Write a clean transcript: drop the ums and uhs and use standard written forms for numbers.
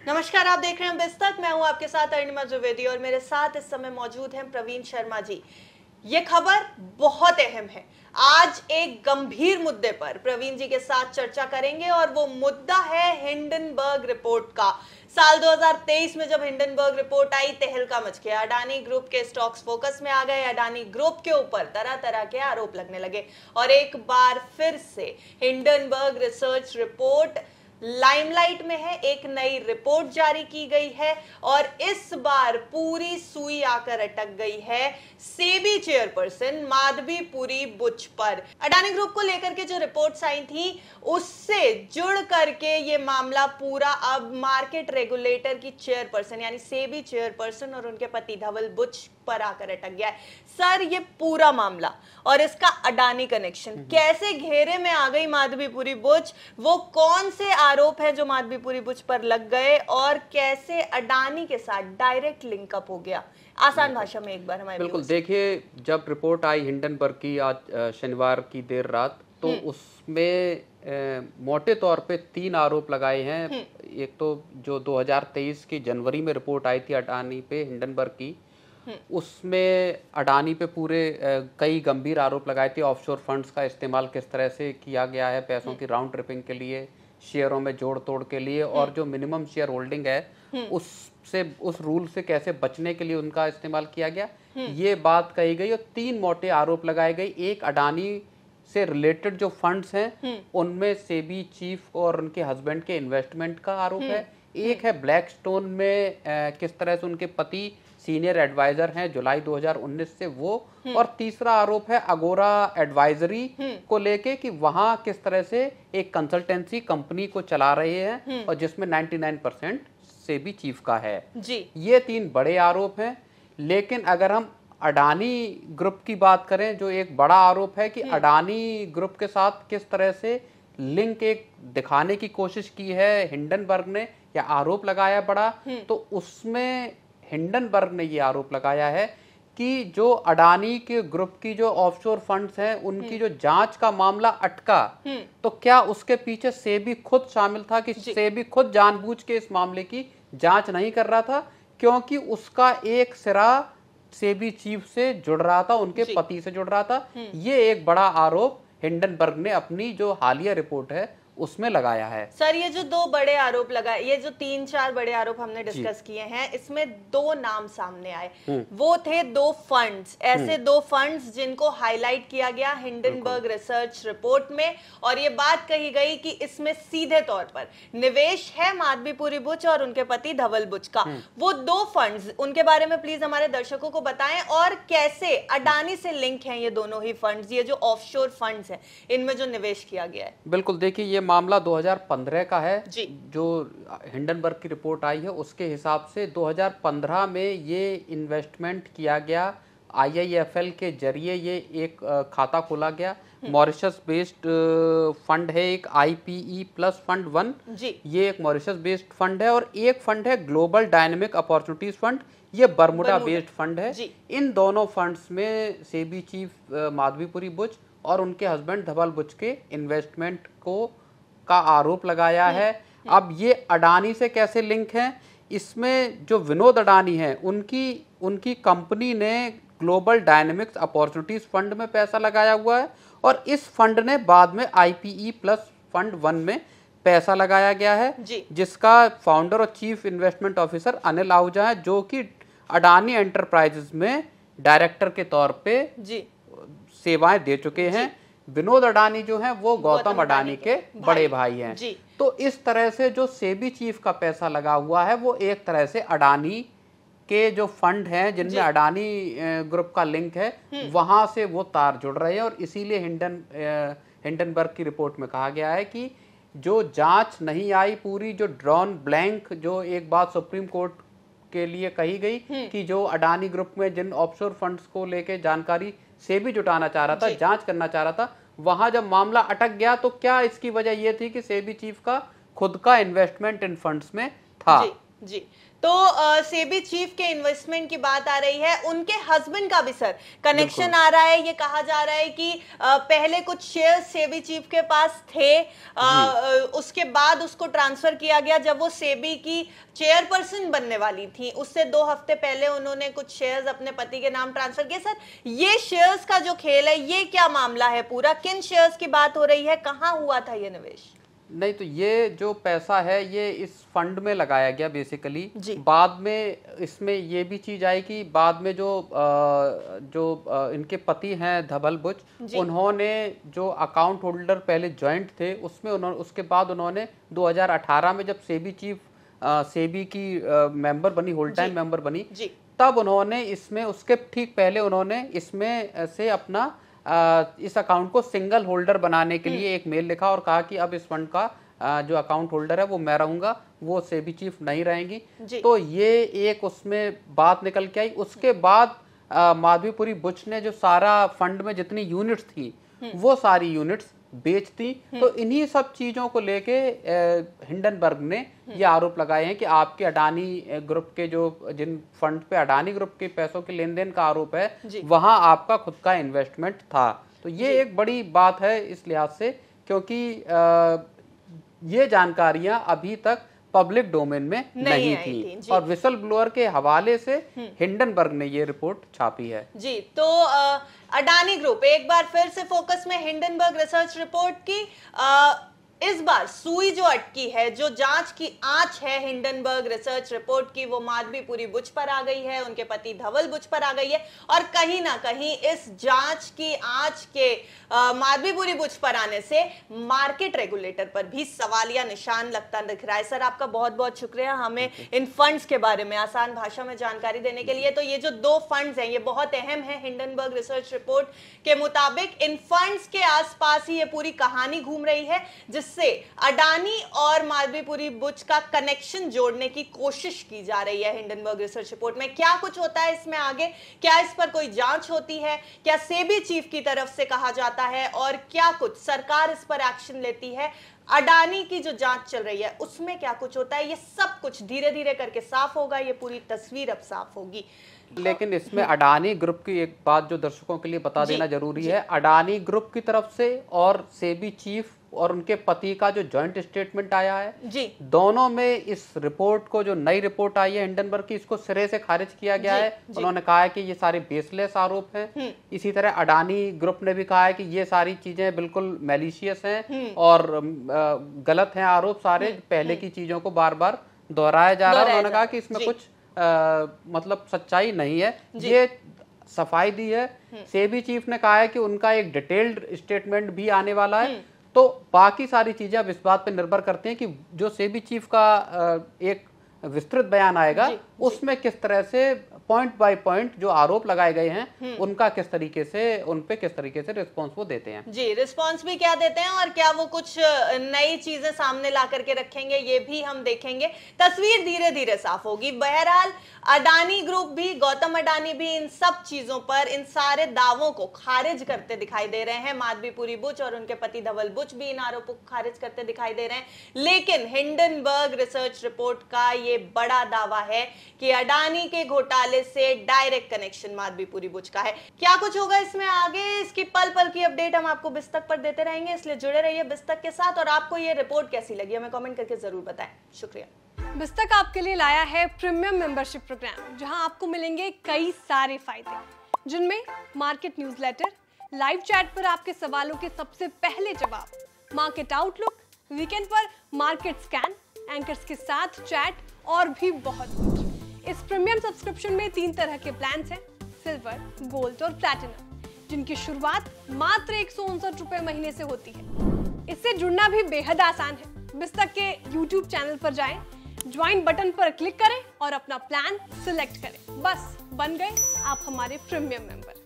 नमस्कार, आप देख रहे हैं बिस्तक। मैं हूं आपके साथ अरुणिमा द्विवेदी और मेरे साथ इस समय मौजूद हैं प्रवीण शर्मा जी। ये खबर बहुत अहम है। आज एक गंभीर मुद्दे पर प्रवीण जी के साथ चर्चा करेंगे और वो मुद्दा है हिंडनबर्ग रिपोर्ट का। साल 2023 में जब हिंडनबर्ग रिपोर्ट आई, तहलका मच गया। अडानी ग्रुप के स्टॉक्स फोकस में आ गए। अडानी ग्रुप के ऊपर तरह तरह के आरोप लगने लगे और एक बार फिर से हिंडनबर्ग रिसर्च रिपोर्ट लाइमलाइट में है। एक नई रिपोर्ट जारी की गई है और इस बार पूरी सुई आकर अटक गई है सेबी चेयरपर्सन माधवीपुरी बुच पर। अडानी ग्रुप को लेकर के जो रिपोर्ट्स आई थी उससे जुड़ करके ये मामला पूरा अब मार्केट रेगुलेटर की चेयरपर्सन यानी सेबी चेयरपर्सन और उनके पति धवल बुच पर आकर अटक गया है। सर, ये पूरा मामला और इसका अडानी कनेक्शन कैसे घेरे में आ गई माधवीपुरी बुच, वो कौन से आरोप है जो माधवीपुरी बुच पर लग गए और कैसे अडानी के साथ डायरेक्ट लिंकअप हो गया? आसान भाषा में एक बार हमारे। बिल्कुल, देखिए, जब रिपोर्ट आई हिंडनबर्ग की आज शनिवार की देर रात, तो उसमें मोटे तौर पे 3 आरोप लगाए हैं। एक तो जो 2023 की जनवरी में रिपोर्ट आई थी अडानी पे हिंडनबर्ग की, उसमें अडानी पे पूरे कई गंभीर आरोप लगाए थे। ऑफशोर फंड्स का इस्तेमाल किस तरह से किया गया है पैसों की राउंड ट्रिपिंग के लिए, शेयरों में जोड़ तोड़ के लिए, और जो मिनिमम शेयर होल्डिंग है उस रूल से कैसे बचने के लिए उनका इस्तेमाल किया गया, ये बात कही गई। और 3 मोटे आरोप लगाए गए। एक, अडानी से रिलेटेड जो फंड्स हैं उनमें सेबी चीफ और उनके हस्बैंड के इन्वेस्टमेंट का आरोप है। एक है ब्लैकस्टोन में किस तरह से उनके पति सीनियर एडवाइजर हैं जुलाई 2019 से वो, और तीसरा आरोप है अगोरा एडवाइजरी को लेके कि वहां किस तरह से एक कंसल्टेंसी कंपनी को चला रहे हैं और जिसमें 99% सेबी चीफ का है जी। ये 3 बड़े आरोप हैं। लेकिन अगर हम अडानी ग्रुप की बात करें, जो एक बड़ा आरोप है कि अडानी ग्रुप के साथ किस तरह से लिंक एक दिखाने की कोशिश की है हिंडनबर्ग ने, या आरोप लगाया बड़ा, तो उसमें हिंडनबर्ग ने ये आरोप लगाया है कि जो अडानी के ग्रुप की जो ऑफशोर फंड्स हैं उनकी जो जांच का मामला अटका, तो क्या उसके पीछे सेबी खुद शामिल था कि सेबी खुद जानबूझ के इस मामले की जांच नहीं कर रहा था, क्योंकि उसका एक सिरा सेबी चीफ से जुड़ रहा था, उनके पति से जुड़ रहा था। ये एक बड़ा आरोप हिंडनबर्ग ने अपनी जो हालिया रिपोर्ट है उसमें लगाया है। सर, ये जो 2 बड़े आरोप लगाए, ये जो 3-4 बड़े आरोप हमने डिस्कस किए हैं, इसमें 2 नाम सामने आए। वो थे 2 फंड्स, ऐसे 2 फंड्स जिनको हाईलाइट किया गया हिंडनबर्ग रिसर्च रिपोर्ट में, और ये बात कही गई कि इसमें सीधे तौर पर निवेश है माधवीपुरी बुच और उनके पति धवल बुच का। वो 2 फंड्स, उनके बारे में प्लीज हमारे दर्शकों को बताएं, और कैसे अडानी से लिंक हैं ये दोनों ही फंड्स, ये जो ऑफशोर फंड्स हैं इनमें जो निवेश किया गया है। बिल्कुल, देखिए, ये मामला 2015 का है जी। जो हिंडनबर्ग की रिपोर्ट आई है उसके हिसाब से 2015 में ये इन्वेस्टमेंट किया गया। IIFL के जरिए ये एक खाता खोला गया। मॉरिशस बेस्ड फंड है एक, IPE प्लस फंड 1 जी। ये एक मॉरिशस बेस्ड फंड है, और एक फंड है ग्लोबल डायनेमिक अपॉर्चुनिटीज फंड, ये बर्मुडा बेस्ड फंड है। इन दोनों फंड्स में सेबी चीफ माधवीपुरी बुच और उनके हस्बैंड धवल बुच के इन्वेस्टमेंट का आरोप लगाया है। अब ये अडानी से कैसे लिंक है? इसमें जो विनोद अडानी हैं उनकी कंपनी ने ग्लोबल डायनेमिक्स अपॉर्चुनिटीज फंड में पैसा लगाया हुआ है, और इस फंड ने बाद में IPE प्लस फंड 1 में पैसा लगाया गया है, जिसका फाउंडर और chief investment officer Anil Ahuja है, जो कि अडानी एंटरप्राइजेस में डायरेक्टर के तौर पे सेवाएं दे चुके हैं। विनोद अडानी जो हैं वो गौतम अडानी के बड़े भाई हैं। तो इस तरह से जो सेबी चीफ का पैसा लगा हुआ है वो एक तरह से अडानी के जो फंड हैं जिनमें अडानी ग्रुप का लिंक है, वहां से वो तार जुड़ रहे हैं। और इसीलिए हिंडनबर्ग की रिपोर्ट में कहा गया है कि जो जांच नहीं आई पूरी, जो ड्रॉन ब्लैंक, जो एक बात सुप्रीम कोर्ट के लिए कही गई कि जो अडानी ग्रुप में जिन ऑफशोर फंड्स को लेके जानकारी सेबी जुटाना चाह रहा था, जांच करना चाह रहा था, वहां जब मामला अटक गया तो क्या इसकी वजह यह थी कि सेबी चीफ का खुद का इन्वेस्टमेंट इन फंड्स में था। जी, तो सेबी चीफ के इन्वेस्टमेंट की बात आ रही है, उनके हस्बैंड का भी सर कनेक्शन आ रहा है। ये कहा जा रहा है कि पहले कुछ शेयर सेबी चीफ के पास थे, उसके बाद उसको ट्रांसफर किया गया जब वो सेबी की चेयरपर्सन बनने वाली थी। उससे 2 हफ्ते पहले उन्होंने कुछ शेयर्स अपने पति के नाम ट्रांसफर किए। सर, ये शेयर्स का जो खेल है, ये क्या मामला है पूरा? किन शेयर्स की बात हो रही है? कहाँ हुआ था ये निवेश? नहीं, तो ये जो पैसा है ये इस फंड में लगाया गया बेसिकली। बाद में इसमें ये भी चीज आई कि बाद में जो इनके पति हैं धवल बुच, उन्होंने जो अकाउंट होल्डर पहले जॉइंट थे उसमें उसके बाद उन्होंने 2018 में जब सेबी चीफ सेबी की मेंबर बनी, होल्ड टाइम मेंबर बनी, तब उन्होंने इसमें उसके ठीक पहले उन्होंने इसमें से अपना इस अकाउंट को सिंगल होल्डर बनाने के लिए एक मेल लिखा और कहा कि अब इस फंड का जो अकाउंट होल्डर है वो मैं रहूंगा, वो सेबी चीफ नहीं रहेंगी। तो ये एक उसमें बात निकल के आई। उसके बाद माधवीपुरी बुच ने जो सारा फंड में जितनी यूनिट्स थी वो सारी यूनिट्स बेचती। तो इन्हीं सब चीजों को लेके हिंडनबर्ग ने ये आरोप लगाए हैं कि आपके अडानी ग्रुप के जिन फंड पे अडानी ग्रुप के पैसों के लेन देन का आरोप है, वहां आपका खुद का इन्वेस्टमेंट था। तो ये एक बड़ी बात है इस लिहाज से, क्योंकि ये जानकारियां अभी तक पब्लिक डोमेन में नहीं थी और विसल ब्लोअर के हवाले से हिंडनबर्ग ने ये रिपोर्ट छापी है। जी, तो अडानी ग्रुप एक बार फिर से फोकस में, हिंडनबर्ग रिसर्च रिपोर्ट की इस बार सुई जो अटकी है, जो जांच की आंच है हिंडनबर्ग रिसर्च रिपोर्ट की, वो माधवीपुरी बुच पर आ गई है, उनके पति धवल बुच पर आ गई है। और कहीं ना कहीं इस जांच की आंच के माधवीपुरी बुच पर आने से मार्केट रेगुलेटर पर भी सवालिया निशान लगता दिख रहा है। सर, आपका बहुत बहुत शुक्रिया हमें इन फंड्स के बारे में आसान भाषा में जानकारी देने के लिए। तो ये जो 2 फंड्स हैं ये बहुत अहम है। हिंडनबर्ग रिसर्च रिपोर्ट के मुताबिक इन फंड्स के आसपास ही ये पूरी कहानी घूम रही है, जिससे अडानी और माधवीपुरी बुच का कनेक्शन जोड़ने की कोशिश की जा रही है। हिंडनबर्ग रिसर्च रिपोर्ट में क्या कुछ होता है इसमें आगे, क्या इस पर कोई जांच होती है, क्या सेबी चीफ की तरफ से कहा जाता है और क्या कुछ सरकार इस पर एक्शन लेती है, अडानी की जो जांच चल रही है उसमें क्या कुछ होता है, ये सब कुछ धीरे धीरे करके साफ होगा। ये पूरी तस्वीर अब साफ होगी। लेकिन इसमें अडानी ग्रुप की एक बात जो दर्शकों के लिए बता देना जरूरी है। अडानी ग्रुप की तरफ से और सेबी चीफ और उनके पति का जो जॉइंट स्टेटमेंट आया है जी, दोनों में इस रिपोर्ट को, जो नई रिपोर्ट आई है हिंडनबर्ग की, इसको सिरे से खारिज किया गया है। उन्होंने कहा है कि ये सारे बेसलेस आरोप हैं। इसी तरह अडानी ग्रुप ने भी कहा है कि ये सारी चीजें बिल्कुल मैलिशियस हैं और गलत हैं आरोप सारे, पहले की चीजों को बार बार दोहराया जा रहा है। उन्होंने कहा कि इसमें कुछ मतलब सच्चाई नहीं है, ये सफाई दी है। सेबी चीफ ने कहा है कि उनका एक डिटेल्ड स्टेटमेंट भी आने वाला है। तो बाकी सारी चीजें अब इस बात पर निर्भर करती हैं कि जो सेबी चीफ का एक विस्तृत बयान आएगा उसमें किस तरह से पॉइंट बाय पॉइंट जो आरोप लगाए गए हैं उनका किस तरीके से, उन पे किस तरीके से रिस्पांस वो देते हैं। जी, रिस्पांस भी क्या देते हैं और क्या वो कुछ नई चीजें सामने ला करके रखेंगे, ये भी हम देखेंगे। तस्वीर धीरे धीरे साफ होगी। बहरहाल अडानी ग्रुप भी, गौतम अडानी भी इन सब चीजों पर, इन सारे दावों को खारिज करते दिखाई दे रहे हैं। माधवीपुरी बुच और उनके पति धवल बुच भी इन आरोपों को खारिज करते दिखाई दे रहे हैं। लेकिन हिंडनबर्ग रिसर्च रिपोर्ट का ये बड़ा दावा है कि अडानी के घोटाले से डायरेक्ट कनेक्शन माधवीपुरी बुच का है। क्या कुछ होगा इसमें आगे, इसकी पल पल की अपडेट हम आपको बिस्तक पर देते रहेंगे, इसलिए जुड़े रहिए बिस्तक के साथ। और आपको ये रिपोर्ट कैसी लगी हमें कमेंट करके जरूर बताएं। शुक्रिया। बिस्तक आपके लिए लाया है प्रीमियम मेंबरशिप प्रोग्राम, जहां आपको मिलेंगे कई सारे फायदे, जिनमें मार्केट न्यूज़लेटर, लाइव चैट पर आपके सवालों के सबसे पहले जवाब, मार्केट आउटलुक, वीकेंड पर मार्केट स्कैन, एंकर्स के साथ चैट और भी बहुत कुछ। इस प्रीमियम सब्सक्रिप्शन में 3 तरह के प्लान्स हैं, सिल्वर, गोल्ड और प्लैटिनम, जिनकी शुरुआत मात्र 159 रुपए महीने से होती है। इससे जुड़ना भी बेहद आसान है। बिस्तक के YouTube चैनल पर जाएं, ज्वाइन बटन पर क्लिक करें और अपना प्लान सिलेक्ट करें। बस बन गए आप हमारे प्रीमियम मेंबर।